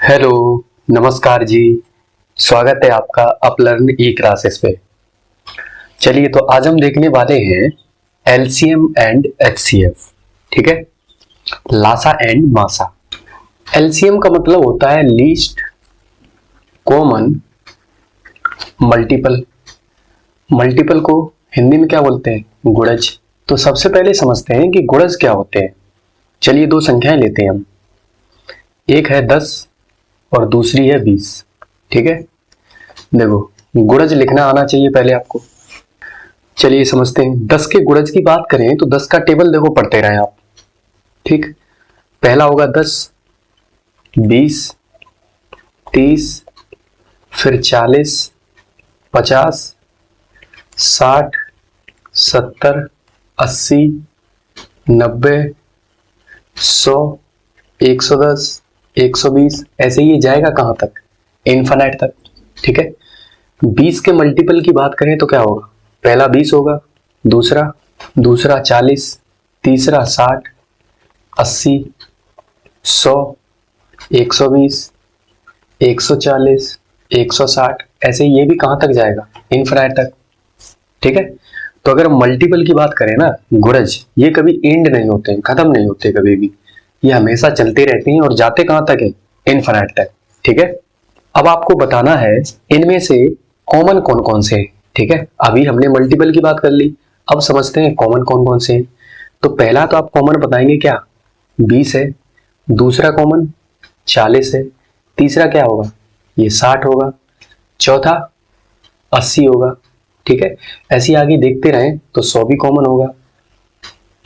Hello, नमस्कार जी। स्वागत है आपका अपलर्न ई क्लासेस पे। चलिए, तो आज हम देखने वाले हैं एलसीएम एंड एचसीएफ। ठीक है, लासा एंड मासा। एलसीएम का मतलब होता है लीस्ट कॉमन मल्टीपल। मल्टीपल को हिंदी में क्या बोलते हैं? गुणज। तो सबसे पहले समझते हैं कि गुणज क्या होते हैं। चलिए, दो संख्याएं लेते हैं हम। एक है 10 और दूसरी है 20। ठीक है, देखो, गुणज लिखना आना चाहिए पहले आपको। चलिए समझते हैं। 10 के गुणज की बात करें तो 10 का टेबल देखो, पढ़ते रहें आप। ठीक, पहला होगा 10, 20, 30, फिर 40, 50, 60, 70, 80, 90, 100, 110, 120, ऐसे ही ये जाएगा कहां तक? इनफाइनाइट तक। ठीक है, 20 के मल्टीपल की बात करें तो क्या होगा? पहला 20 होगा, दूसरा 40, तीसरा 60, 80, 100, 120, 140, 160, ऐसे ये भी कहां तक जाएगा? इनफिनाइट तक। ठीक है, तो अगर मल्टीपल की बात करें ना, गुणज, ये कभी एंड नहीं होते हैं, खत्म नहीं होते कभी भी। ये हमेशा चलते रहते हैं और जाते कहां तक है? इनफिनाइट तक। ठीक है, अब आपको बताना है इनमें से कॉमन कौन कौन से हैं। ठीक है, अभी हमने मल्टीपल की बात कर ली, अब समझते हैं कॉमन कौन कौन से हैं। तो पहला तो आप कॉमन बताएंगे क्या? 20 है। दूसरा कॉमन 40 है। तीसरा क्या होगा? ये 60 होगा। चौथा 80 होगा। ठीक है, ऐसे आगे देखते रहें तो 100 भी कॉमन होगा।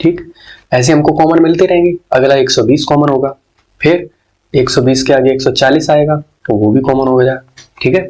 ठीक, ऐसे हमको कॉमन मिलते रहेंगे। अगला 120 कॉमन होगा, फिर 120 के आगे 140 आएगा तो वो भी कॉमन हो जाएगा। ठीक है,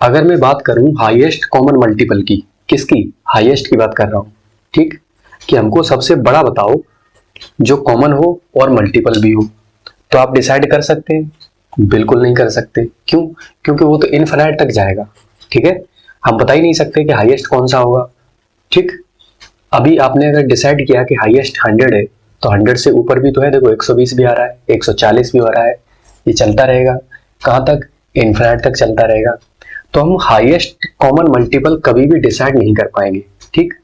अगर मैं बात करूं हाईएस्ट कॉमन मल्टीपल की, किसकी? हाईएस्ट की बात कर रहा हूं। ठीक, कि हमको सबसे बड़ा बताओ जो कॉमन हो और मल्टीपल भी हो। तो आप डिसाइड कर सकते हैं? बिल्कुल नहीं कर सकते। क्यों? क्योंकि वो तो इनफिनाइट तक जाएगा। ठीक है, हम बता ही नहीं सकते कि हाईएस्ट कौन सा होगा। ठीक, अभी आपने अगर डिसाइड किया कि हाईएस्ट 100 है तो 100 से ऊपर भी तो है। देखो, 120 भी आ रहा है, 140 भी हो रहा है। ये चलता रहेगा कहां तक? इनफिनाइट तक चलता रहेगा। तो हम हाईएस्ट कॉमन मल्टीपल कभी भी डिसाइड नहीं कर पाएंगे। ठीक,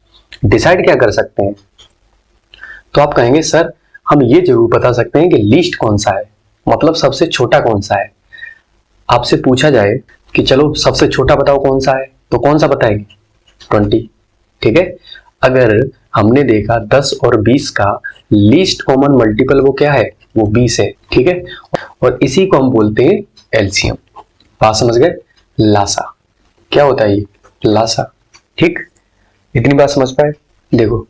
डिसाइड क्या कर सकते हैं? तो आप कहेंगे सर, हम ये जरूर बता सकते हैं कि लीस्ट कौन सा है, मतलब सबसे छोटा कौन सा है। आपसे पूछा जाए कि चलो सबसे छोटा बताओ कौन सा है, तो कौन सा बताएंगे? 20। ठीक है, अगर हमने देखा 10 और 20 का लीस्ट कॉमन मल्टीपल वो क्या है? वो 20 है। ठीक है, और इसी को हम बोलते हैं एलसीएम। बात समझ गए? लासा क्या होता है? ये लासा। ठीक, इतनी बात समझ पाए? देखो,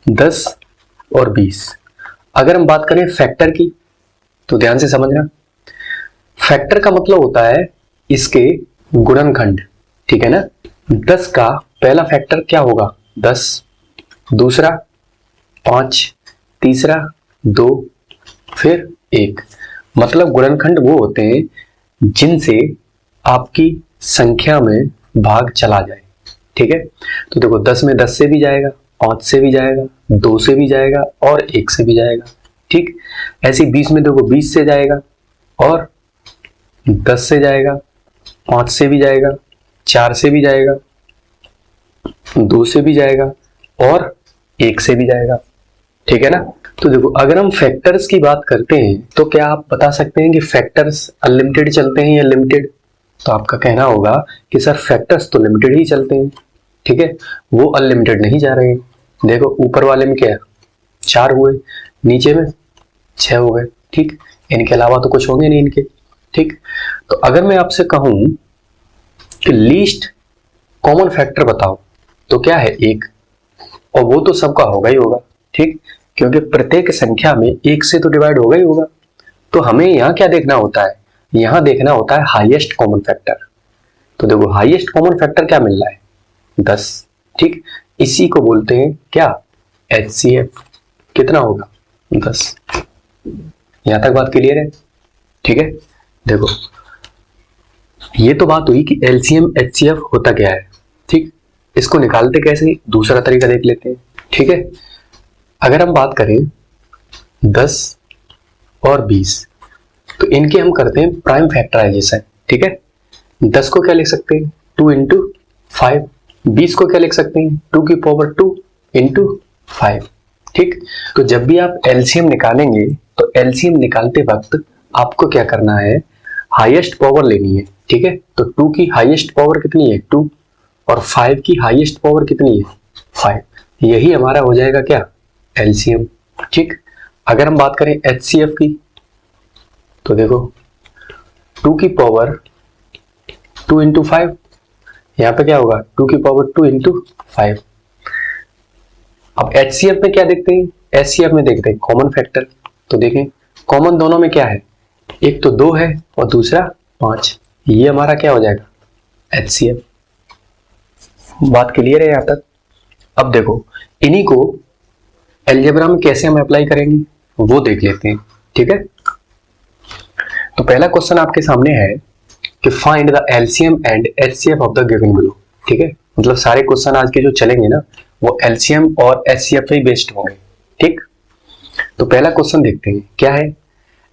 10 और 20, अगर हम बात करें फैक्टर की तो ध्यान से समझना। फैक्टर का मतलब होता है इसके गुणनखंड। ठीक है ना, 10 का पहला फैक्टर क्या होगा? 10, दूसरा 5, तीसरा 2, फिर 1। मतलब गुणनखंड वो होते हैं जिनसे आपकी संख्या में भाग चला जाए। ठीक है, तो देखो, 10 में 10 से भी जाएगा, 5 से भी जाएगा, 2 से भी जाएगा और 1 से भी जाएगा। ठीक, ऐसे 20 में देखो 20 से जाएगा और 10 से जाएगा, 5 से भी जाएगा, 4 से भी जाएगा, 2 से भी जाएगा और 1 से भी जाएगा। ठीक है ना, तो देखो, अगर हम फैक्टर्स की बात करते हैं तो क्या आप बता सकते हैं कि फैक्टर्स अनलिमिटेड चलते हैं या लिमिटेड? तो आपका कहना होगा कि सर फैक्टर्स तो लिमिटेड ही चलते हैं। ठीक है, वो अनलिमिटेड नहीं जा रहे हैं। देखो, ऊपर वाले में क्या है? 4 हुए, नीचे में 6 हो गए। ठीक, इनके अलावा तो कुछ होंगे नहीं इनके। ठीक, तो अगर मैं आपसे कहूं कि लीस्ट कॉमन फैक्टर बताओ तो क्या है? 1, और वो तो सबका होगा ही होगा। ठीक, क्योंकि प्रत्येक संख्या में 1 से तो डिवाइड होगा ही होगा। तो हमें यहाँ क्या देखना होता है? यहाँ देखना होता है हाईएस्ट कॉमन फैक्टर। तो देखो, हाईएस्ट कॉमन फैक्टर क्या मिल रहा है? 10। ठीक, इसी को बोलते हैं क्या? एचसीएफ। कितना होगा? 10। यहां तक बात क्लियर है? ठीक है, देखो, ये तो बात हुई कि एलसीएम एचसीएफ होता क्या है। ठीक, इसको निकालते कैसे? दूसरा तरीका देख लेते हैं। ठीक है, अगर हम बात करें 10 और 20, तो इनके हम करते हैं प्राइम फैक्टराइजेशन, ठीक है। 10 को क्या लिख सकते हैं 2 इंटू 5, 20 को क्या लिख सकते हैं 2 की पावर 2 इंटू 5, ठीक। तो जब भी आप एलसीएम निकालेंगे तो एलसीएम निकालते वक्त आपको क्या करना है, हाईएस्ट पावर लेनी है, ठीक है। तो 2 की हाईएस्ट पावर कितनी है 2 और 5 की हाईएस्ट पावर कितनी है 5, यही हमारा हो जाएगा क्या एलसीएम, ठीक। अगर हम बात करें एचसीएफ की तो देखो 2 की पावर 2 इंटू 5, यहाँ पे क्या होगा 2 की पावर 2 इंटू 5। अब एचसीएफ में क्या देखते हैं, एचसीएफ में देखते हैं कॉमन फैक्टर। तो देखें कॉमन दोनों में क्या है, एक तो 2 है और दूसरा 5, ये हमारा क्या हो जाएगा एचसीएफ। बात क्लियर है यहाँ तक। अब देखो इन्हीं को अलजेब्रा में कैसे हम अप्लाई करेंगे वो देख लेते हैं, ठीक है। तो पहला क्वेश्चन आपके सामने है कि find the LCM and HCF of the given below, ठीक है। मतलब सारे क्वेश्चन आज के जो चलेंगे ना वो एलसीएम और एचसीएफ पे ही बेस्ड होंगे, ठीक। तो पहला क्वेश्चन देखते हैं क्या है,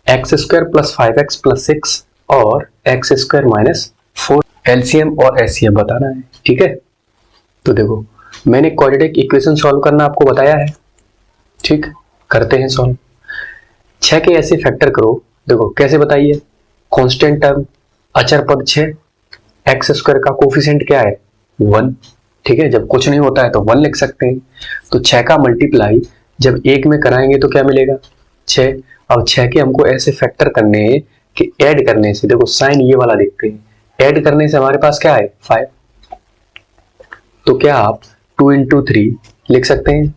x square plus 5x plus 6 और एक्स स्क्वायर माइनस 4, एलसीएम और एचसीएफ बताना है, ठीक है। तो देखो मैंने क्वाड्रेटिक इक्वेशन सॉल्व करना आपको बताया है, ठीक। करते हैं सॉल्व। 6 के ऐसे फैक्टर करो, देखो कैसे बताइए, कांस्टेंट टर्म अचर पद 6, एक्स स्क्वायर का कोफिशिएंट क्या है 1, ठीक है। जब कुछ नहीं होता है तो 1 लिख सकते हैं। तो 6 का मल्टीप्लाई जब 1 में कराएंगे तो क्या मिलेगा 6। अब 6 के हमको ऐसे फैक्टर करने हैं कि ऐड करने से, देखो साइन ये वाला देखते हैं, ऐड करने से हमारे पास क्या है 5। तो क्या आप 2 इंटू 3 लिख सकते हैं,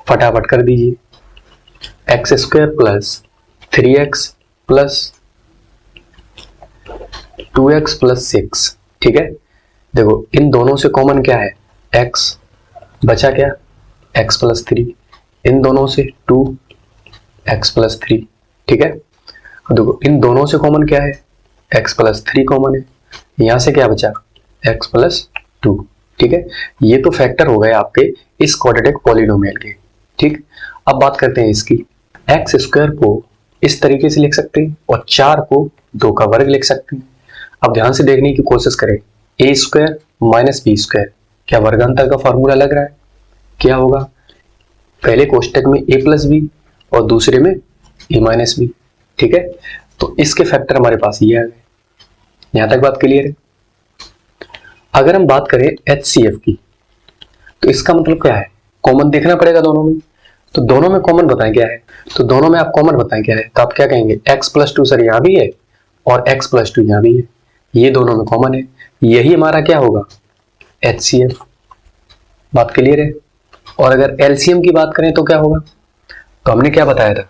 फटाफट कर दीजिए, x square plus 3x plus 2x plus 6, ठीक है। देखो इन दोनों से कॉमन क्या है x, बचा क्या x प्लस 3, इन दोनों से 2x प्लस 3, ठीक है। देखो इन दोनों से कॉमन क्या है x प्लस 3 कॉमन है, यहां से क्या बचा x प्लस 2, ठीक है। ये तो फैक्टर हो गए आपके इस क्वाड्रेटिक पॉलिनोमियल के, ठीक। अब बात करते हैं इसकी, एक्स स्क्वायर को इस तरीके से लिख सकते हैं और 4 को 2 का वर्ग लिख सकते हैं। अब ध्यान से देखने की कोशिश करें, ए स्क्वायर माइनस बी स्क्वायर, क्या वर्गांतर का फॉर्मूला लग रहा है, क्या होगा पहले कोष्टक में ए प्लस बी और दूसरे में ए माइनस बी, ठीक है। तो इसके फैक्टर हमारे पास ये आ गए, यहां तक बात क्लियर है। अगर हम बात करें एचसीएफ की तो इसका मतलब क्या है, कॉमन देखना पड़ेगा दोनों में। तो दोनों में कॉमन बताएं क्या है, तो दोनों में आप कॉमन बताएं क्या है, तो आप क्या कहेंगे x प्लस 2 सर यहाँ भी है और x प्लस 2 यहाँ भी है, ये दोनों में कॉमन है, यही हमारा क्या होगा HCF। बात क्लियर है। और अगर LCM की बात करें तो क्या होगा, तो हमने क्या बताया था,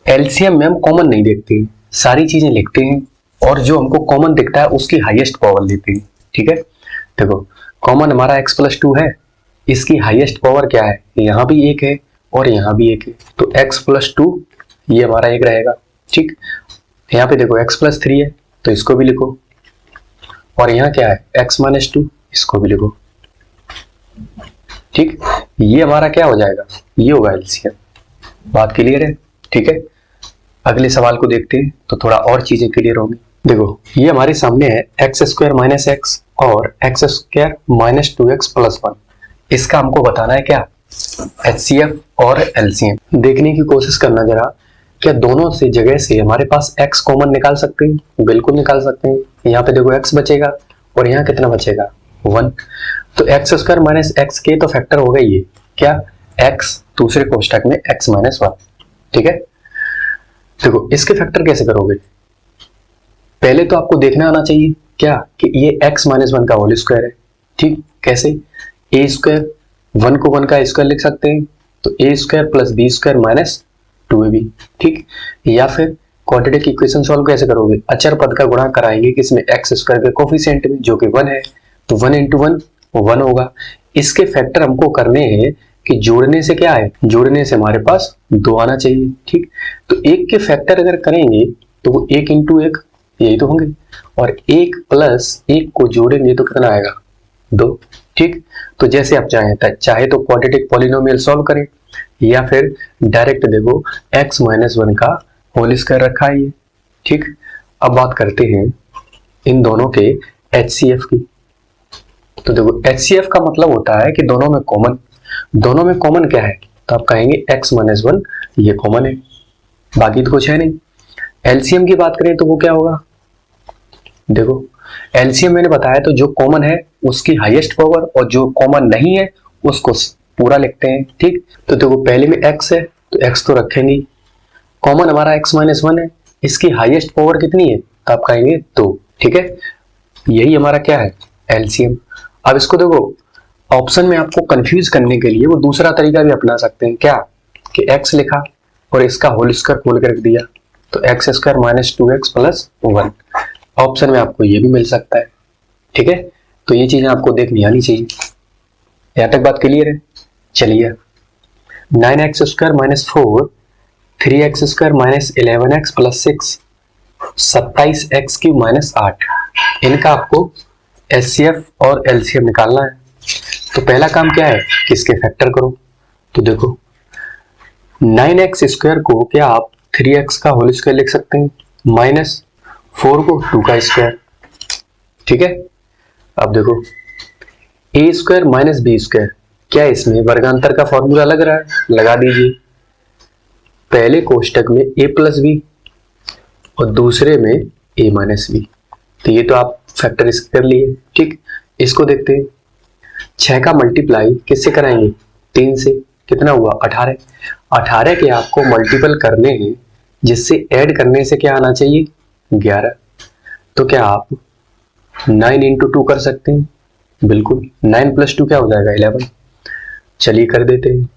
LCM में हम कॉमन नहीं देखते हैं, सारी चीजें लिखते हैं और जो हमको कॉमन दिखता है उसकी हाईएस्ट पावर लेते हैं, ठीक है। देखो कॉमन हमारा x प्लस 2 है, इसकी हाईएस्ट पावर क्या है, यहाँ भी 1 है और यहाँ भी 1 है, तो x प्लस 2 ये हमारा 1 रहेगा, ठीक। यहाँ पे देखो x प्लस 3 है तो इसको भी लिखो, और यहाँ क्या है x माइनस 2, इसको भी लिखो, ठीक। ये हमारा क्या हो जाएगा, ये होगा एलसीएम। बात क्लियर है, ठीक है। अगले सवाल को देखते हैं तो थोड़ा और चीजें क्लियर होंगी। देखो ये हमारे सामने है एक्स स्क्वायर माइनस एक्स और x square minus 2x plus 1, इसका हमको बताना है क्या HCF और LCM। देखने की कोशिश करना जरा, क्या दोनों से जगह से हमारे पास x कॉमन निकाल सकते हैं, बिल्कुल निकाल सकते हैं। यहाँ पे देखो x बचेगा और यहाँ कितना बचेगा 1, तो एक्स स्क्वायर माइनस एक्स के तो फैक्टर हो गई, ये क्या x दूसरे कोष्टक में x माइनस 1, ठीक है। देखो इसके फैक्टर कैसे करोगे, पहले तो आपको देखना आना चाहिए क्या कि ये x माइनस 1 का होल स्क्वायर है, ठीक। कैसे, ए स्क्वायर 1 को 1 का स्क्वायर लिख सकते हैं, तो A square plus B square minus 2ab, ठीक। या फिर क्वाड्रेटिक इक्वेशन सॉल्व कैसे करोगे, अचर पद का गुणा कराएंगे किसमें एक्स स्क्वायर के कोफिशिएंट में जो कि 1 है, तो 1 इंटू 1 1 होगा। इसके फैक्टर हमको करने हैं कि जोड़ने से क्या है, जोड़ने से हमारे पास 2 आना चाहिए, ठीक। तो 1 के फैक्टर अगर करेंगे तो वो 1 इंटू 1 यही तो होंगे, और 1 प्लस 1 को जोड़ेंगे तो कितना आएगा 2, ठीक। तो जैसे आप चाहे तो क्वाड्रेटिक पॉलिनोमियल सॉल्व करें या फिर डायरेक्ट देखो x माइनस 1 का होल स्क्वायर रखा है, ठीक, अब बात करते हैं इन दोनों के HCF की। तो देखो HCF का मतलब होता है कि दोनों में कॉमन क्या है, तो आप कहेंगे x माइनस 1 ये कॉमन है, बाकी तो कुछ है नहीं। LCM की बात करें तो वो क्या होगा, देखो LCM मैंने बताया तो जो कॉमन है उसकी हाईएस्ट पावर और जो कॉमन नहीं है उसको पूरा लिखते हैं। ठीक, तो देखो पहले में x है तो x तो रखेंगे, कॉमन हमारा x माइनस 1 है, इसकी हाईएस्ट पावर कितनी है, तो आप कहेंगे 2। ठीक है, यही हमारा क्या है LCM। अब इसको देखो ऑप्शन में आपको कंफ्यूज करने के लिए वो दूसरा तरीका भी अपना सकते हैं, क्या कि x लिखा और इसका होल स्क्वायर खोल के रख दिया, तो x square minus 2x plus 1। Option में आपको ये भी मिल सकता है। ठीक है, तो ये चीजें आपको देखनी आनी चाहिए। यहां तक बात क्लियर है। चलिए 9x square minus 4, 3x square minus 11x plus 6, 27x cube minus 8, इनका आपको HCF और LCM निकालना है। तो पहला काम क्या है कि इसके फैक्टर करो। तो देखो 9x स्क्वायर को क्या आप 3x का होल स्क्वायर लिख सकते हैं, माइनस 4 को 2 का स्क्वायर। ठीक है, अब देखो a square minus b square, क्या इसमें वर्गांतर का फॉर्मूला लग रहा है, लगा दीजिए। पहले कोष्टक में a प्लस बी और दूसरे में a माइनस बी, तो ये तो आप फैक्टर इसके कर लिए। ठीक, इसको देखते हैं। 6 का मल्टीप्लाई किससे कराएंगे, 3 से, कितना हुआ 18। 18 के आपको मल्टीपल करने हैं जिससे ऐड करने से क्या आना चाहिए 11। तो क्या आप 9 इंटू 2 कर सकते हैं, बिल्कुल। 9 प्लस 2 क्या हो जाएगा 11। चलिए कर देते हैं।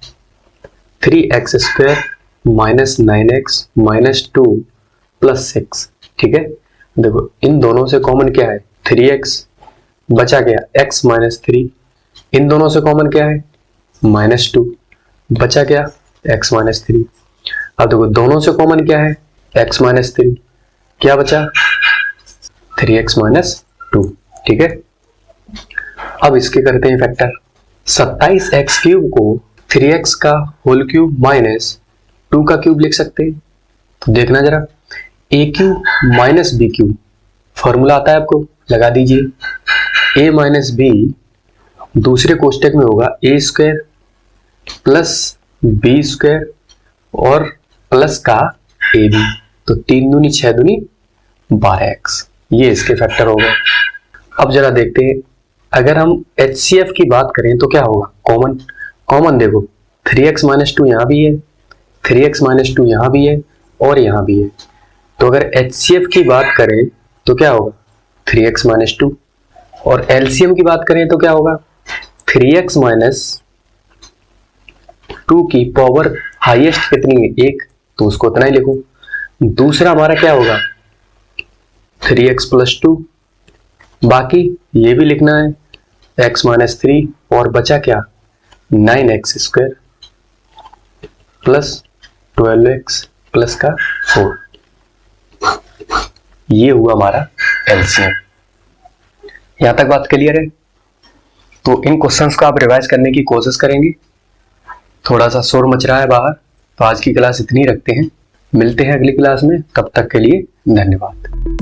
3x square minus 9x minus 2 plus 6। ठीक है, देखो इन दोनों से कॉमन क्या है 3x, बचा गया x माइनस 3, इन दोनों से कॉमन क्या है माइनस 2, बचा गया x माइनस 3। अब देखो दोनों से कॉमन क्या है x माइनस 3, क्या बचा 3x माइनस 2। ठीक है, अब इसके करते हैं फैक्टर। 27x क्यूब को 3x का होल क्यूब माइनस 2 का क्यूब लिख सकते हैं। तो देखना जरा, a cube minus b cube, formula आता है आपको, लगा दीजिए। a माइनस बी दूसरे कोष्टक में होगा a square plus B square और प्लस का ए बी, तो 3 दूनी 6 दूनी 12x, ये इसके फैक्टर हो गए। अब जरा देखते हैं, अगर हम HCF की बात करें तो क्या होगा कॉमन देखो 3x माइनस 2 यहाँ भी है, 3x माइनस 2 यहाँ भी है और यहाँ भी है। तो अगर HCF की बात करें तो क्या होगा 3x माइनस 2, और LCM की बात करें तो क्या होगा 3x माइनस 2 की पावर हाईएस्ट कितनी है 1, तो उसको उतना ही लिखो। दूसरा हमारा क्या होगा 3x प्लस 2, बाकी ये भी लिखना है x माइनस 3, और बचा क्या 9x square plus 12x plus का 4। ये हुआ हमारा LCM। यहां तक बात क्लियर है। तो इन क्वेश्चंस को आप रिवाइज करने की कोशिश करेंगे। थोड़ा सा शोर मच रहा है बाहर, तो आज की क्लास इतनी रखते हैं, मिलते हैं अगली क्लास में, तब तक के लिए धन्यवाद।